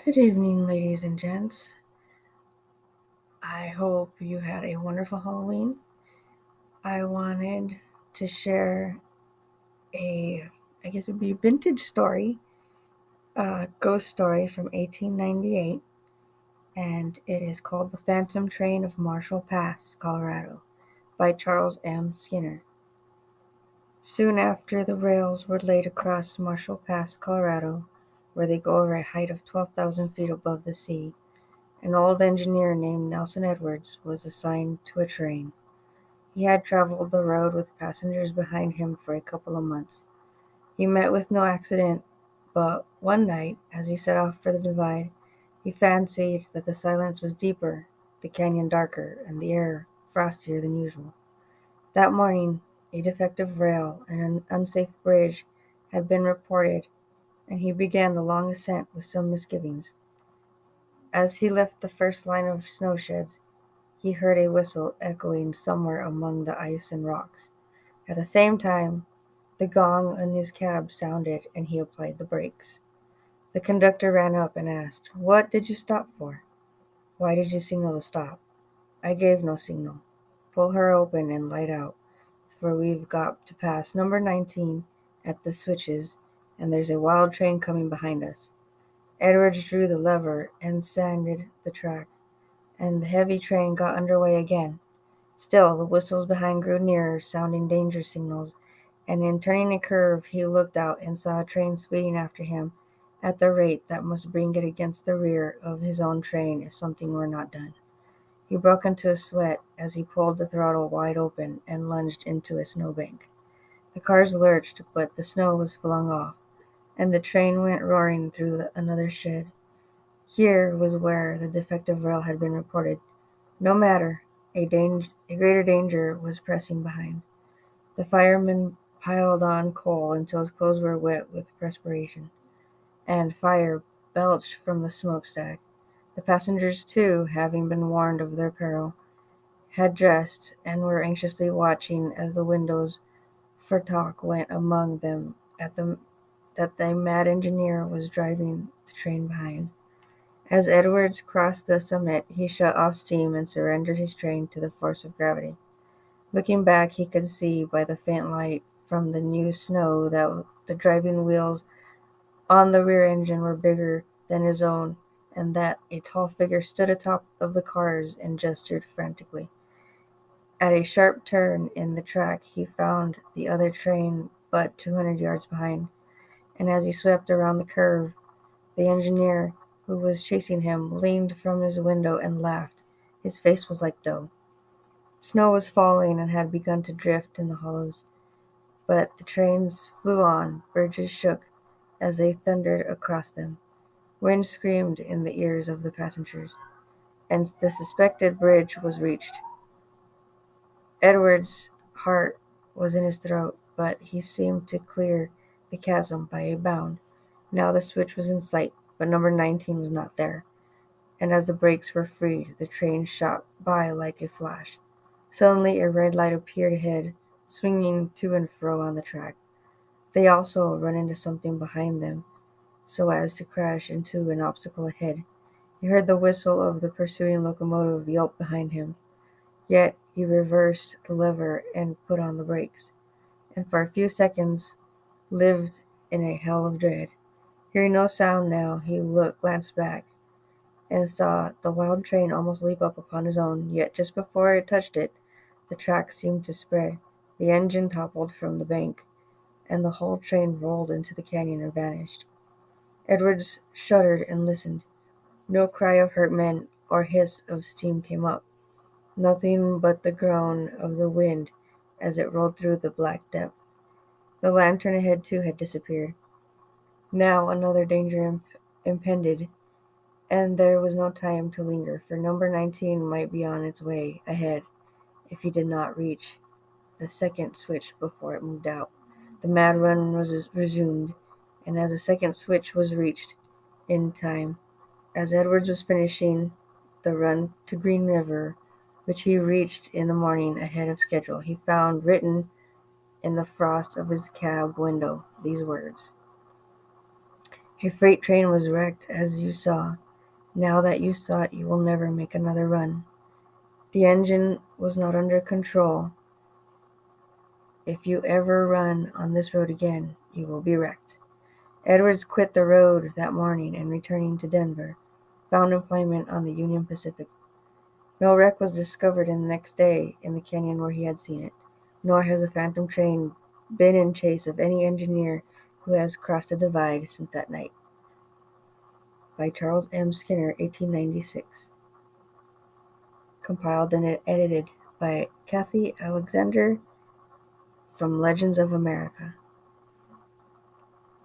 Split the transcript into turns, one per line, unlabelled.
Good evening, ladies and gents. I hope you had a wonderful Halloween. I wanted to share I guess it would be a vintage story, a ghost story from 1898, and it is called The Phantom Train of Marshall Pass, Colorado, by Charles M. Skinner. Soon after the rails were laid across Marshall Pass, Colorado, where they go over a height of 12,000 feet above the sea, an old engineer named Nelson Edwards was assigned to a train. He had traveled the road with passengers behind him for a couple of months. He met with no accident, but one night, as he set off for the divide, he fancied that the silence was deeper, the canyon darker, and the air frostier than usual. That morning, a defective rail and an unsafe bridge had been reported, and he began the long ascent with some misgivings. As he left the first line of snow sheds, he heard a whistle echoing somewhere among the ice and rocks. At the same time, the gong in his cab sounded and he applied the brakes. The conductor ran up and asked, "What did you stop for? Why did you signal to stop?" "I gave no signal. Pull her open and light out, for we've got to pass number 19 at the switches, and there's a wild train coming behind us." Edwards drew the lever and sanded the track, and the heavy train got under way again. Still the whistles behind grew nearer, sounding danger signals, and in turning a curve he looked out and saw a train speeding after him at the rate that must bring it against the rear of his own train if something were not done. He broke into a sweat as he pulled the throttle wide open and lunged into a snowbank. The cars lurched, but the snow was flung off, and the train went roaring through another shed. Here was where the defective rail had been reported. No matter, a greater danger was pressing behind. The fireman piled on coal until his clothes were wet with perspiration, and fire belched from the smokestack. The passengers, too, having been warned of their peril, had dressed and were anxiously watching as the windows for talk went among them that the mad engineer was driving the train behind. As Edwards crossed the summit, he shut off steam and surrendered his train to the force of gravity. Looking back, he could see by the faint light from the new snow that the driving wheels on the rear engine were bigger than his own, and that a tall figure stood atop of the cars and gestured frantically. At a sharp turn in the track, he found the other train but 200 yards behind, and as he swept around the curve, the engineer, who was chasing him, leaned from his window and laughed. His face was like dough. Snow was falling and had begun to drift in the hollows, but the trains flew on, bridges shook as they thundered across them. Wind screamed in the ears of the passengers, and the suspected bridge was reached. Edward's heart was in his throat, but he seemed to clear the chasm by a bound. Now the switch was in sight, but number 19 was not there, and as the brakes were freed, the train shot by like a flash. Suddenly a red light appeared ahead, swinging to and fro on the track. They also run into something behind them, so as to crash into an obstacle ahead. He heard the whistle of the pursuing locomotive yelp behind him, yet he reversed the lever and put on the brakes, and for a few seconds lived in a hell of dread. Hearing no sound now, he glanced back, and saw the wild train almost leap up upon his own, yet just before it touched it, the track seemed to spread, the engine toppled from the bank, and the whole train rolled into the canyon and vanished. Edwards shuddered and listened. No cry of hurt men or hiss of steam came up. Nothing but the groan of the wind as it rolled through the black depth. The lantern ahead, too, had disappeared. Now another danger impended, and there was no time to linger, for number 19 might be on its way ahead if he did not reach the second switch before it moved out. The mad run was resumed, and as the second switch was reached in time, as Edwards was finishing the run to Green River, which he reached in the morning ahead of schedule, he found written in the frost of his cab window these words: A freight train was wrecked, as you saw. Now that you saw it, you will never make another run. The engine was not under control. If you ever run on this road again, you will be wrecked. Edwards quit the road that morning and, returning to Denver, found employment on the Union Pacific. No wreck was discovered in the next day in the canyon where he had seen it, nor has the phantom train been in chase of any engineer who has crossed the divide since that night. By Charles M. Skinner, 1896. Compiled and edited by Kathy Alexander from Legends of America.